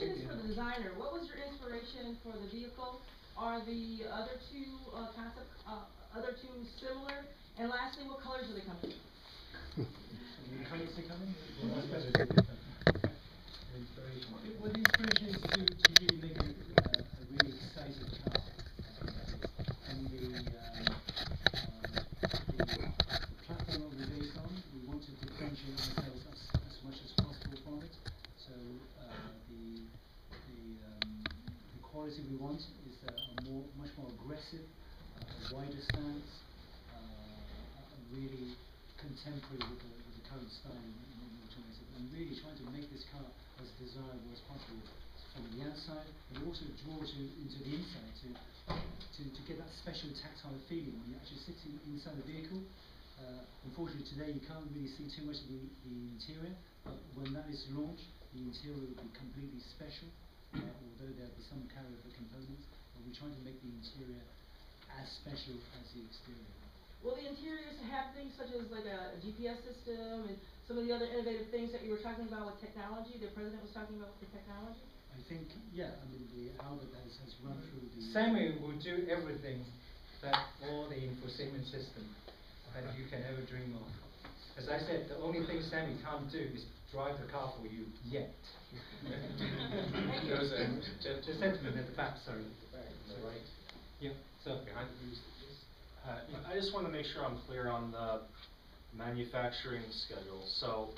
question is for the designer. What was your inspiration for the vehicle? Are the other two other two similar? And lastly, what colors do they come in? Well, the inspiration is to really make a really exciting car. And the platform that we're based on, we want to differentiate ourselves as much as possible from it. So the quality we want is a much more aggressive, a wider stance, really contemporary with the current style in automotive, and really trying to make this car as desirable as possible from the outside, but also draws you into the inside to get that special tactile feeling when you're actually sitting inside the vehicle. Unfortunately today you can't really see too much of the interior, but when that is launched, the interior will be completely special, although there'll be some carryover components, but we're trying to make the interior as special as the exterior. Will the interiors have things such as like a GPS system and some of the other innovative things that you were talking about with technology, the president was talking about with the technology? I think, yeah, I mean, the Albert has run through the... Sammy will do everything that all the infotainment system that you can ever dream of. As I said, the only thing Sammy can't do is drive the car for you, yet. There was a gentleman at the back, sorry. Right. Yeah, so behind you. I just want to make sure I'm clear on the manufacturing schedule. So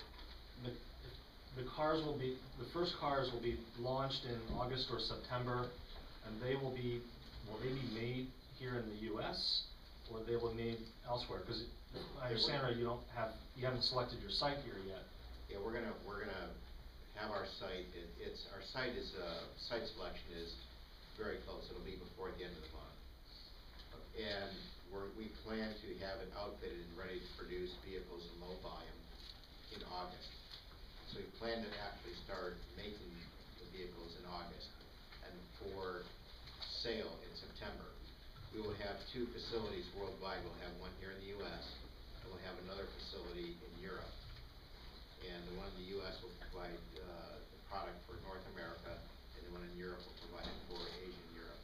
the first cars will be launched in August or September, and will they be made here in the U.S. or they will be made elsewhere? Because I understand right, you haven't selected your site here yet. Yeah, we're gonna have our site. Our site selection is very close. It'll be before the end of the month, and we plan to have it outfitted and ready to produce vehicles in low volume in August. So we plan to actually start making the vehicles in August, and for sale in September. We will have two facilities worldwide. We'll have one here in the U.S. and we'll have another facility in Europe. And the one in the U.S. will provide the product for North America, and the one in Europe will provide it for Asia and Europe.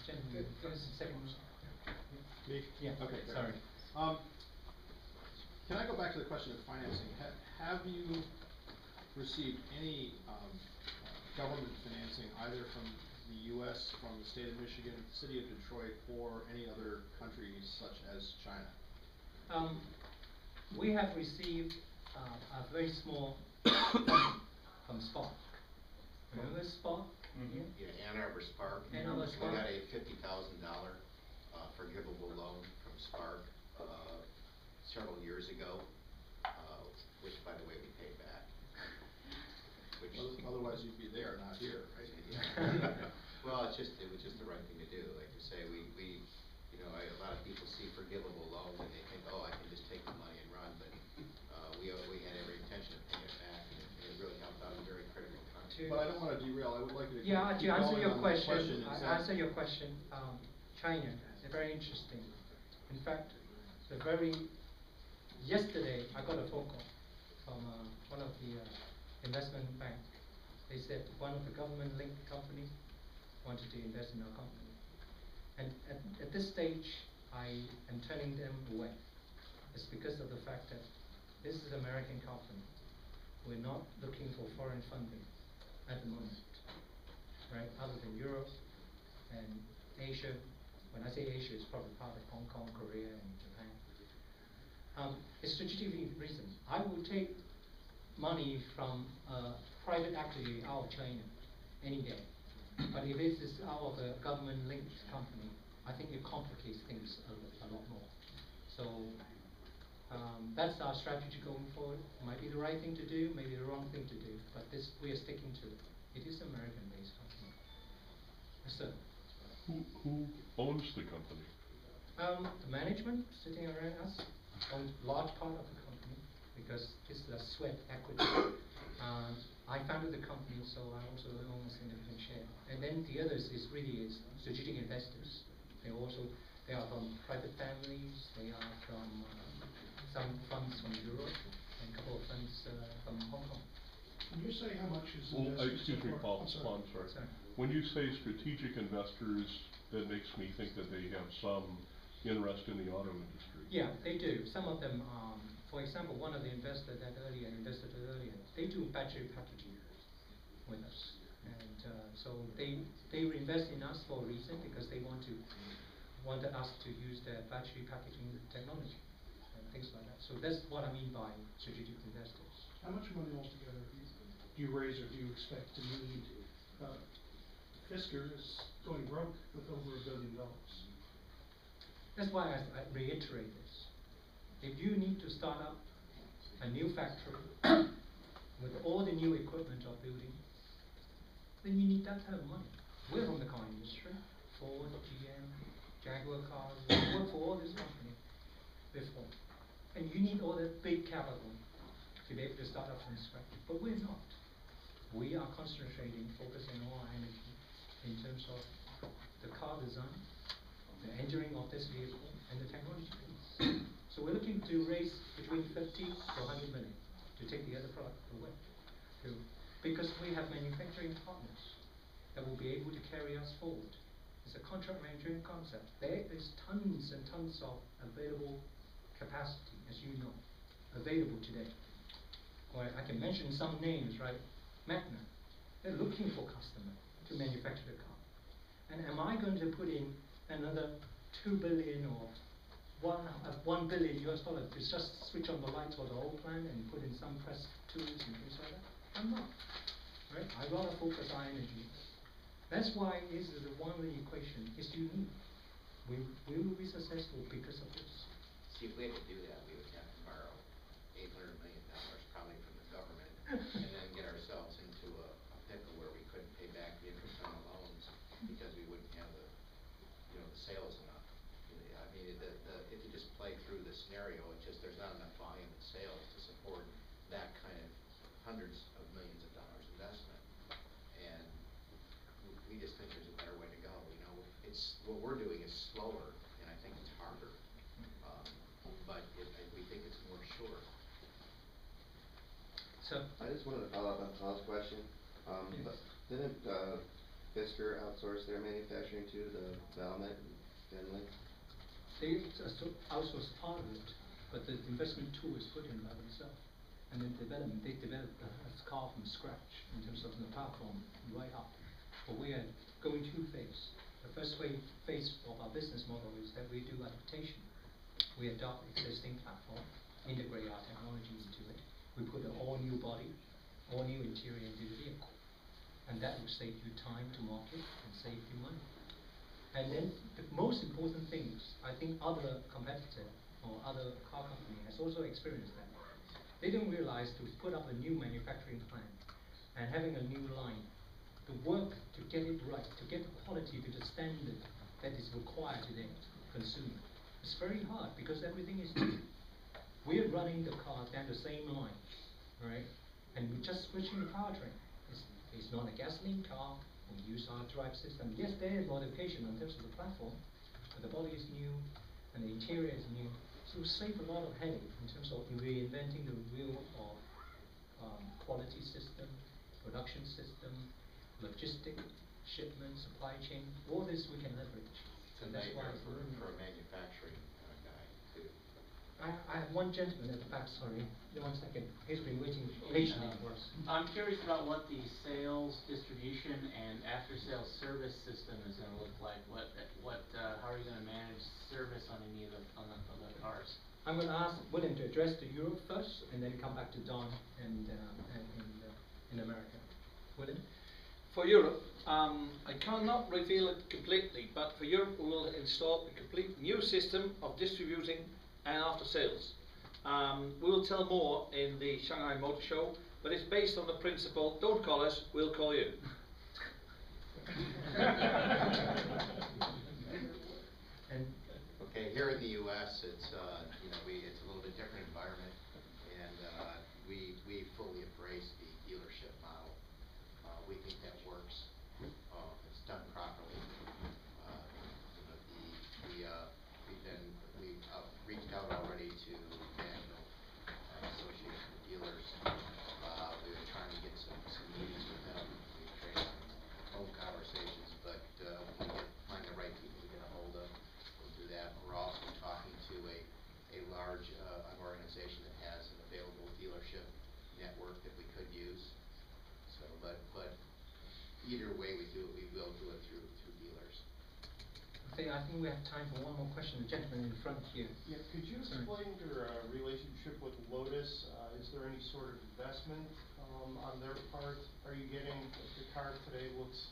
Gentlemen, there's a second. Me? Yeah. Okay. Sorry. Can I go back to the question of financing? Have you received any government financing either from the U.S., from the state of Michigan, the city of Detroit, or any other countries such as China? We have received a very small from Spark. Remember Spark? Mm-hmm. Yeah, Ann Arbor Spark. Ann Arbor Spark. We got a $50,000 forgivable loan from Spark several years ago, which, by the way, we paid back. Which otherwise, you'd be there, not here, right? Yeah. Well, it was just the right thing to do. Like you say, a lot of people see forgivable loans and they think, oh, I can just take the money and run, but we had every intention of paying it back, and it really helped out a very critical time. But I don't want to derail. I would like you to to answer your question. Answer your question. China is very interesting. In fact, yesterday I got a phone call from one of the investment bank. They said one of the government-linked company wanted to invest in our company, and at this stage I am turning them away. It's because of the fact that this is an American company. We're not looking for foreign funding at the moment, right? Other than Europe and Asia. When I say Asia, it's probably part of Hong Kong, Korea, and Japan. It's strategic reason. I will take money from private equity out of China any day. But if it is out of a government-linked company, I think it complicates things a lot more. So that's our strategy going forward. Might be the right thing to do, maybe the wrong thing to do, but we are sticking to it. It is an American-based company. Yes, sir. Who owns the company? The management sitting around us owns a large part of the company because it's a sweat equity. I founded the company, so I also own a significant share. And then the others is strategic investors. They are from private families. They are from some funds from Europe and a couple of funds from Hong Kong. Can you say how much is Well, invested excuse so me, far? Paul, I'm sorry. Sorry. When you say strategic investors, that makes me think that they have some interest in the auto industry. Yeah, they do. Some of them, for example, one of the invested earlier, they do battery packaging with us. And so they invest in us for a reason, because they wanted us to use their battery packaging technology and things like that. So that's what I mean by strategic investors. How much money altogether do you raise or do you expect to need? Fisker is going broke with over $1 billion. That's why I reiterate this. If you need to start up a new factory with all the new equipment of building, then you need that kind of money. We're from the car industry, Ford, GM, Jaguar cars, we work for all these companies before. And you need all that big capital to be able to start up from scratch. But we're not. We are concentrating, focusing all our energy in terms of the car design, the engineering of this vehicle, and the technology piece. So we're looking to raise between 50 to 100 million to take the other product away. Because we have manufacturing partners that will be able to carry us forward. It's a contract manufacturing concept. There is tons and tons of available capacity, as you know, available today. Well, I can mention some names, right? Magna, they're looking for customers to manufacture the car. And am I going to put in another 2 billion or $1 billion to just switch on the lights for the whole plant and put in some press tools and things like that? I'm not. Right? I'd rather focus our energy. That's why this is one of the equation is unique. We will be successful because of this. See, if we had to do that, we would have to borrow $800 million probably from the government, and then get ourselves into a pickle where we couldn't pay back the interest on the loans because we wouldn't have the sales enough. I mean, if you just play through the scenario, it's just there's not enough volume in sales to support that kind of hundreds of millions of dollars investment. And we just think there's a better way to go. It's what we're doing is slower, and I think it's harder. But we think it's more sure. So I just wanted to follow up on Paul's question. Yes. Didn't Fisker outsource their manufacturing to the Valmet in Finland? they outsource part of it, but the investment tool is put in by themselves. And then they developed a car from scratch in terms of the platform right up. But we are going two phases. The first phase of our business model is that we do adaptation. We adopt existing platform, integrate our technology into it. We put an all new body, all new interior into the vehicle. And that will save you time to market and save you money. And then the most important things, I think other competitor or other car company has also experienced that. They don't realize to put up a new manufacturing plant and having a new line, the work to get it right, to get the quality to the standard that is required today, consumer. It's very hard because everything is new. We're running the car down the same line, right? And we're just switching the powertrain. It's not a gasoline car. We use our drive system. Yes, there is modification in terms of the platform, but the body is new and the interior is new. So we save a lot of headache in terms of reinventing the wheel of quality system, production system, logistic, shipment, supply chain. All this we can leverage. It's a nightmare for a manufacturing guy too. I have one gentleman at the back, sorry. 1 second. He's been waiting patiently for us. I'm curious about what the sales, distribution, and after-sales service system is going to look like. How are you going to manage service on any of the cars? I'm going to ask William to address the Europe first, and then come back to Don and in America. William? For Europe, I cannot reveal it completely, but for Europe we will install a complete new system of distributing and after sales. We will tell more in the Shanghai Motor Show, but it's based on the principle, don't call us, we'll call you. Okay, here in the U.S., it's it's a little bit different environment, and we fully embrace the dealership model. We think that works. It's done properly. We've reached out already to National Association of Dealers. We were trying to get some organization that has an available dealership network that we could use. So, but either way we do it, we will do it through dealers. Okay, I think we have time for one more question. The gentleman in front here. Yeah, could you Sorry. explain your relationship with Lotus? Is there any sort of investment on their part? Are you getting, the car today looks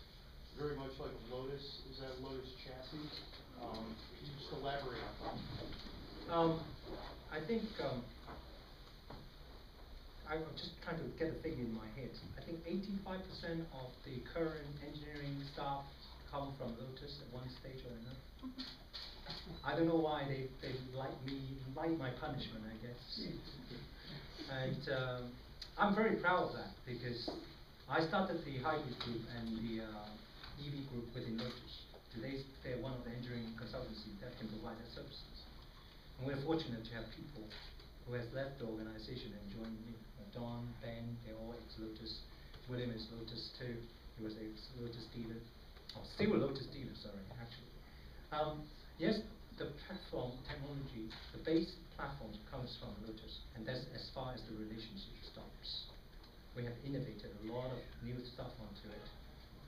very much like a Lotus. Is that a Lotus chassis? Can you just elaborate on that? I think I'm just trying to get a figure in my head. I think 85% of the current engineering staff come from Lotus at one stage or another. I don't know why they like my punishment, I guess. And I'm very proud of that because I started the hybrid group and the EV group within Lotus. Today they're one of the engineering consultancies that can provide their services. And we're fortunate to have people who has left the organization and joined me. Don, Ben, they're all ex-Lotus. William is Lotus too. He was ex-Lotus dealer. Oh, still a Lotus dealer, sorry, actually. Yes, the platform technology, the base platform comes from Lotus, and that's as far as the relationship stops. We have innovated a lot of new stuff onto it.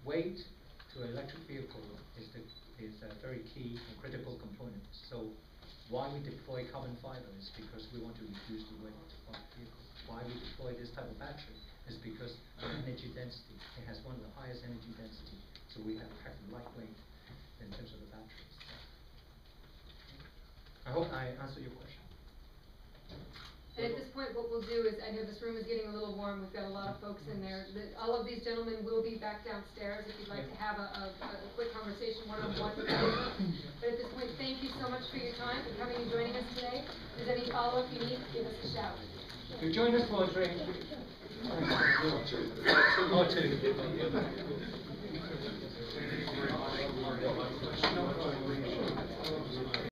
Weight to an electric vehicle is a very key and critical component. So why we deploy carbon fiber is because we want to reduce the weight of the vehicle. Why we deploy this type of battery is because the energy density, it has one of the highest energy density. So we have packed lightweight in terms of the batteries. I hope I answered your question. And at this point, what we'll do is, I know this room is getting a little warm, we've got a lot of folks in there. All of these gentlemen will be back downstairs if you'd like to have a quick conversation one-on-one with them. But at this point, thank you so much for your time, for coming and joining us today. If there's any follow-up you need, give us a shout. So join us for a drink. Or two.